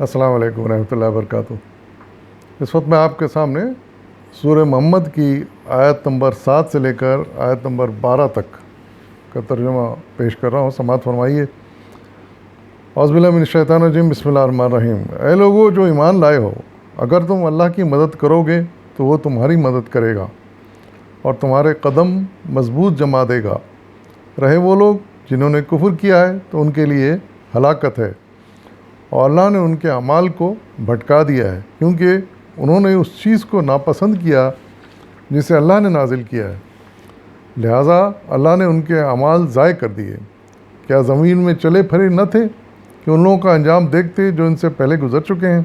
السلام علیکم ورحمۃ اللہ وبرکاتہ۔ اس وقت میں آپ کے سامنے سورہ محمد کی آیت نمبر 7 سے لے کر آیت نمبر 12 تک کا ترجمہ پیش کر رہا ہوں، سماعت فرمائیے۔ اعوذ باللہ من الشیطان الرجیم، بسم اللہ الرحمن الرحیم۔ اے لوگو جو ایمان لائے ہو، اگر تم اللہ کی مدد کرو گے تو وہ تمہاری مدد کرے گا اور تمہارے قدم مضبوط جما دے گا۔ رہے وہ لوگ جنہوں نے کفر کیا ہے تو ان کے لیے ہلاکت ہے، اور اللہ نے ان کے اعمال کو بھٹکا دیا ہے، کیونکہ انہوں نے اس چیز کو ناپسند کیا جسے اللہ نے نازل کیا ہے، لہٰذا اللہ نے ان کے اعمال ضائع کر دیے۔ کیا زمین میں چلے پھرے نہ تھے کہ ان لوگوں کا انجام دیکھتے جو ان سے پہلے گزر چکے ہیں؟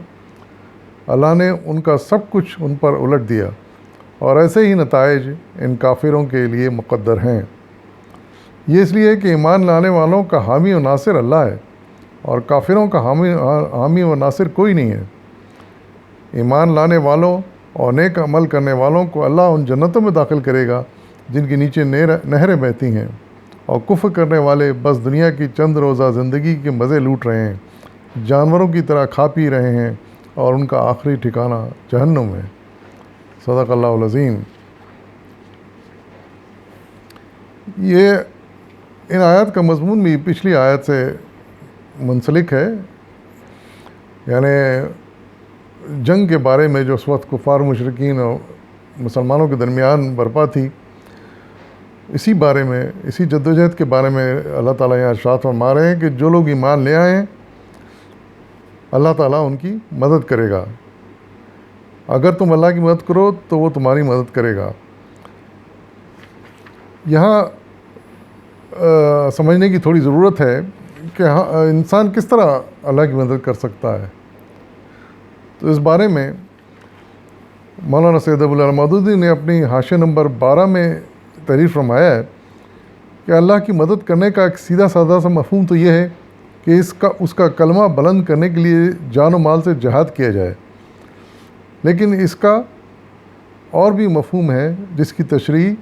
اللہ نے ان کا سب کچھ ان پر الٹ دیا، اور ایسے ہی نتائج ان کافروں کے لیے مقدر ہیں۔ یہ اس لیے کہ ایمان لانے والوں کا حامی و ناصر اللہ ہے، اور کافروں کا حامی و ناصر کوئی نہیں ہے۔ ایمان لانے والوں اور نیک عمل کرنے والوں کو اللہ ان جنتوں میں داخل کرے گا جن کے نیچے نہریں بہتی ہیں، اور کفر کرنے والے بس دنیا کی چند روزہ زندگی کے مزے لوٹ رہے ہیں، جانوروں کی طرح کھا پی رہے ہیں، اور ان کا آخری ٹھکانہ جہنم ہے۔ صدق اللہ العظیم۔ یہ ان آیات کا مضمون بھی پچھلی آیت سے منسلک ہے، یعنی جنگ کے بارے میں جو اس وقت کفار مشرکین اور مسلمانوں کے درمیان برپا تھی، اسی بارے میں، اسی جدوجہد کے بارے میں اللہ تعالیٰ یہاں ارشاد فرما رہے ہیں کہ جو لوگ ایمان لے آئے ہیں اللہ تعالیٰ ان کی مدد کرے گا۔ اگر تم اللہ کی مدد کرو تو وہ تمہاری مدد کرے گا۔ یہاں سمجھنے کی تھوڑی ضرورت ہے کہ انسان کس طرح اللہ کی مدد کر سکتا ہے۔ تو اس بارے میں مولانا سید ابوالعلا مودودی نے اپنی حاشیہ نمبر 12 میں تحریر فرمایا ہے کہ اللہ کی مدد کرنے کا ایک سیدھا سادہ سا مفہوم تو یہ ہے کہ اس کا کلمہ بلند کرنے کے لیے جان و مال سے جہاد کیا جائے، لیکن اس کا اور بھی مفہوم ہے جس کی تشریح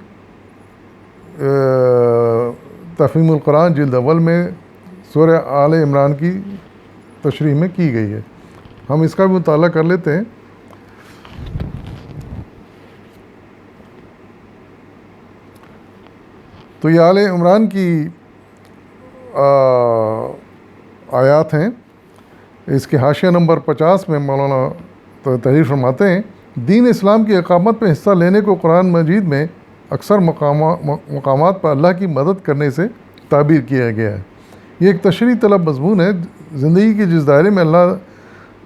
تفہیم القرآن جلد اول میں سورہ آل عمران کی تشریح میں کی گئی ہے۔ ہم اس کا بھی مطالعہ کر لیتے ہیں۔ تو یہ آل عمران کی آیات ہیں۔ اس کے حاشیہ نمبر 50 میں مولانا تحریر فرماتے ہیں، دین اسلام کی اقامت میں حصہ لینے کو قرآن مجید میں اکثر مقامات پر اللہ کی مدد کرنے سے تعبیر کیا گیا ہے۔ یہ ایک تشریح طلب مضمون ہے۔ زندگی کے جس دائرے میں اللہ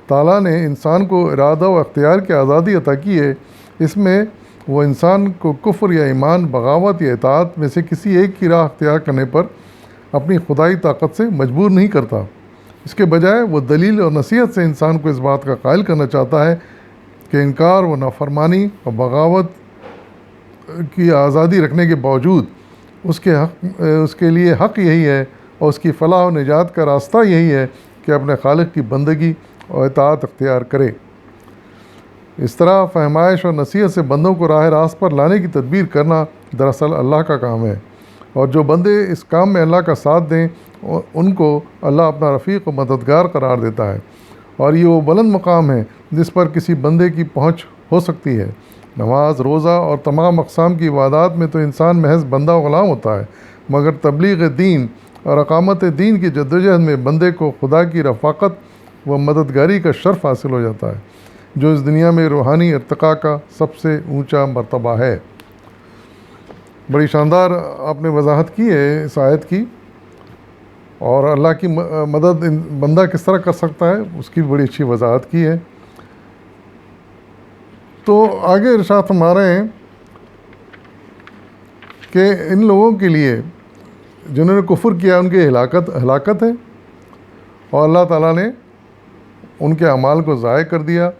تعالیٰ نے انسان کو ارادہ و اختیار کی آزادی عطا کی ہے، اس میں وہ انسان کو کفر یا ایمان، بغاوت یا اطاعت میں سے کسی ایک کی راہ اختیار کرنے پر اپنی خدائی طاقت سے مجبور نہیں کرتا۔ اس کے بجائے وہ دلیل اور نصیحت سے انسان کو اس بات کا قائل کرنا چاہتا ہے کہ انکار و نافرمانی اور بغاوت کی آزادی رکھنے کے باوجود اس کے لیے حق یہی ہے، اور اس کی فلاح و نجات کا راستہ یہی ہے کہ اپنے خالق کی بندگی اور اطاعت اختیار کرے۔ اس طرح فہمائش اور نصیحت سے بندوں کو راہ راست پر لانے کی تدبیر کرنا دراصل اللہ کا کام ہے، اور جو بندے اس کام میں اللہ کا ساتھ دیں ان کو اللہ اپنا رفیق و مددگار قرار دیتا ہے، اور یہ وہ بلند مقام ہے جس پر کسی بندے کی پہنچ ہو سکتی ہے۔ نماز، روزہ اور تمام اقسام کی عبادات میں تو انسان محض بندہ و غلام ہوتا ہے، مگر تبلیغ دین اور اقامت دین کی جدوجہد میں بندے کو خدا کی رفاقت و مددگاری کا شرف حاصل ہو جاتا ہے، جو اس دنیا میں روحانی ارتقاء کا سب سے اونچا مرتبہ ہے۔ بڑی شاندار آپ نے وضاحت کی ہے اس آیت کی، اور اللہ کی مدد بندہ کس طرح کر سکتا ہے اس کی بڑی اچھی وضاحت کی ہے۔ تو آگے ارشاد فرما رہے ہیں کہ ان لوگوں کے لیے جنہوں نے کفر کیا ان کی ہلاکت ہے، اور اللہ تعالیٰ نے ان کے اعمال کو ضائع کر دیا،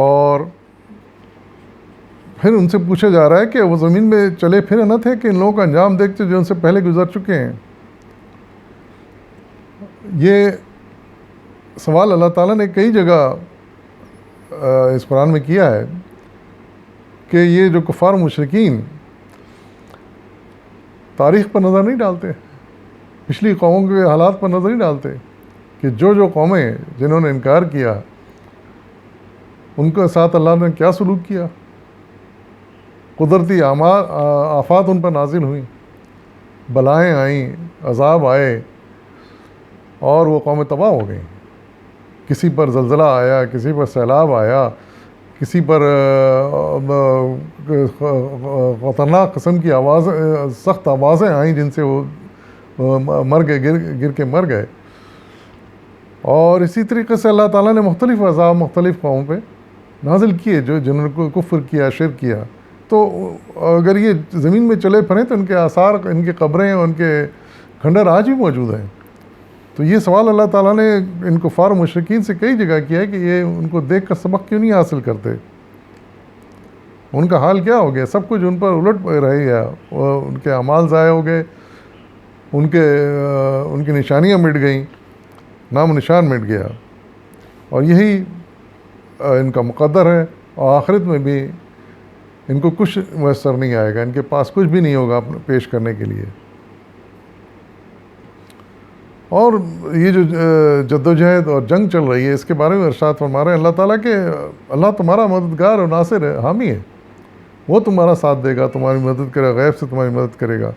اور پھر ان سے پوچھا جا رہا ہے کہ وہ زمین میں چلے پھرے نہ تھے کہ ان لوگوں کا انجام دیکھتے جو ان سے پہلے گزر چکے ہیں۔ یہ سوال اللہ تعالیٰ نے کئی جگہ اس قرآن میں کیا ہے کہ یہ جو کفار مشرکین تاریخ پر نظر نہیں ڈالتے، پچھلی قوموں کے حالات پر نظر نہیں ڈالتے کہ جو قومیں جنہوں نے انکار کیا ان کے ساتھ اللہ نے کیا سلوک کیا. قدرتی آفات ان پر نازل ہوئیں، بلائیں آئیں، عذاب آئے، اور وہ قومیں تباہ ہو گئیں. کسی پر زلزلہ آیا، کسی پر سیلاب آیا، کسی پر خطرناک قسم کی سخت آوازیں آئیں جن سے وہ مر گئے، گر کے مر گئے. اور اسی طریقے سے اللہ تعالیٰ نے مختلف عذاب مختلف قوموں پہ نازل کیے جنہوں نے کفر کیا، شرک کیا. تو اگر یہ زمین میں چلے پھریں تو ان کے آثار، ان کی قبریں، ان کے کھنڈر آج بھی موجود ہیں. تو یہ سوال اللہ تعالیٰ نے ان کفار و مشرکین سے کئی جگہ کیا ہے کہ یہ ان کو دیکھ کر سبق کیوں نہیں حاصل کرتے. ان کا حال کیا ہو گیا؟ سب کچھ ان پر الٹ رہ گیا، ان کے اعمال ضائع ہو گئے، ان کی نشانیاں مٹ گئیں، نام و نشان مٹ گیا. اور یہی ان کا مقدر ہے. اور آخرت میں بھی ان کو کچھ میسر نہیں آئے گا، ان کے پاس کچھ بھی نہیں ہوگا پیش کرنے کے لیے. اور یہ جو جدوجہد اور جنگ چل رہی ہے، اس کے بارے میں ارشاد فرما رہے ہیں اللہ تعالیٰ کہ اللہ تمہارا مددگار اور ناصر ہے، حامی ہے. وہ تمہارا ساتھ دے گا، تمہاری مدد کرے گا، غیب سے تمہاری مدد کرے گا.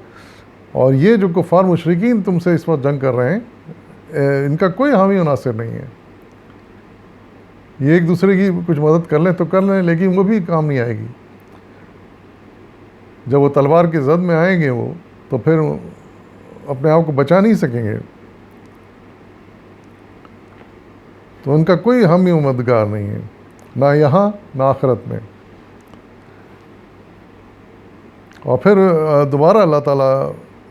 اور یہ جو کفار مشرکین تم سے اس وقت جنگ کر رہے ہیں، ان کا کوئی حامی و ناصر نہیں ہے. یہ ایک دوسرے کی کچھ مدد کر لیں تو کر لیں، لیکن وہ بھی کام نہیں آئے گی. جب وہ تلوار کی زد میں آئیں گے وہ، تو پھر اپنے آپ کو بچا نہیں سکیں گے. تو ان کا کوئی حامی و مددگار نہیں ہے، نہ یہاں نہ آخرت میں. اور پھر دوبارہ اللہ تعالیٰ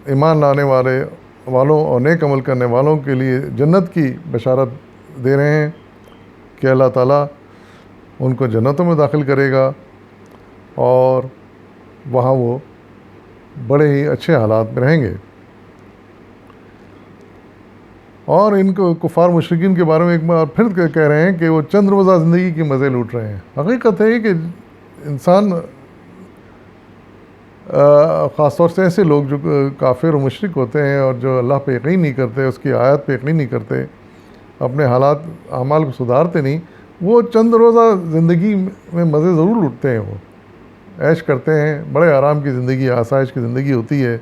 ایمان لانے والوں اور نیک عمل کرنے والوں کے لیے جنت کی بشارت دے رہے ہیں کہ اللہ تعالیٰ ان کو جنتوں میں داخل کرے گا، اور وہاں وہ بڑے ہی اچھے حالات میں رہیں گے. اور ان کو کفار مشرکین کے بارے میں ایک بار پھر کہہ رہے ہیں کہ وہ چند روزہ زندگی کے مزے لوٹ رہے ہیں. حقیقت ہے کہ انسان، خاص طور سے ایسے لوگ جو کافر و مشرک ہوتے ہیں اور جو اللہ پہ یقین نہیں کرتے، اس کی آیات پہ یقین نہیں کرتے، اپنے حالات اعمال کو سدھارتے نہیں، وہ چند روزہ زندگی میں مزے ضرور لوٹتے ہیں. وہ عیش کرتے ہیں، بڑے آرام کی زندگی، آسائش کی زندگی ہوتی ہے،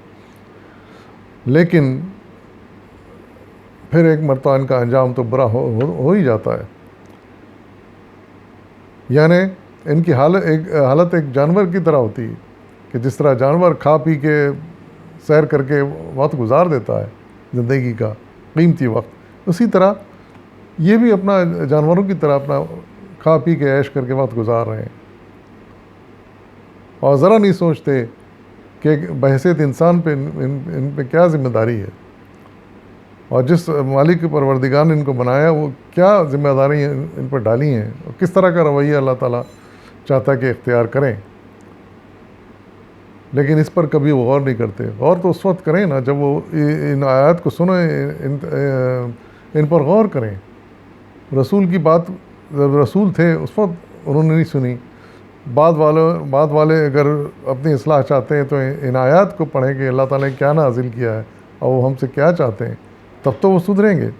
لیکن پھر ایک مرتبہ ان کا انجام تو برا ہو ہی جاتا ہے. یعنی ان کی حالت ایک جانور کی طرح ہوتی ہے کہ جس طرح جانور کھا پی کے سیر کر کے وقت گزار دیتا ہے زندگی کا قیمتی وقت، اسی طرح یہ بھی اپنا جانوروں کی طرح اپنا کھا پی کے عیش کر کے وقت گزار رہے ہیں. اور ذرا نہیں سوچتے کہ بحیثیت انسان پہ ان پہ کیا ذمہ داری ہے، اور جس مالک پروردگار نے ان کو بنایا وہ کیا ذمہ داری ان پر ڈالی ہیں، اور کس طرح کا رویہ اللہ تعالیٰ چاہتا ہے کہ اختیار کریں. لیکن اس پر کبھی وہ غور نہیں کرتے. غور تو اس وقت کریں نا جب وہ ان آیات کو سنیں، ان پر غور کریں. رسول کی بات، جب رسول تھے اس وقت انہوں نے نہیں سنی. بعد والے اگر اپنی اصلاح چاہتے ہیں تو ان آیات کو پڑھیں کہ اللہ تعالیٰ نے کیا نازل کیا ہے اور وہ ہم سے کیا چاہتے ہیں، تب تو وہ سدھریں گے.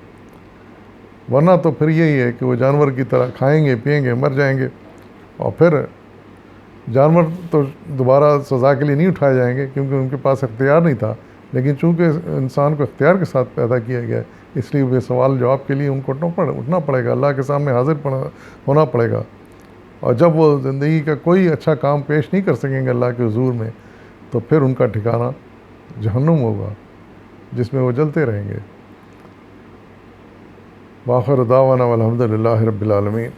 ورنہ تو پھر یہی ہے کہ وہ جانور کی طرح کھائیں گے، پئیں گے، مر جائیں گے. اور پھر جانور تو دوبارہ سزا کے لیے نہیں اٹھائے جائیں گے کیونکہ ان کے پاس اختیار نہیں تھا، لیکن چونکہ انسان کو اختیار کے ساتھ پیدا کیا گیا ہے، اس لیے وہ سوال جواب کے لیے ان کو اٹھنا پڑے گا، اللہ کے سامنے حاضر ہونا پڑے گا. اور جب وہ زندگی کا کوئی اچھا کام پیش نہیں کر سکیں گے اللہ کے حضور میں، تو پھر ان کا ٹھکانہ جہنم ہوگا جس میں وہ جلتے رہیں گے. وآخر دعوانا والحمد للہ رب العالمین.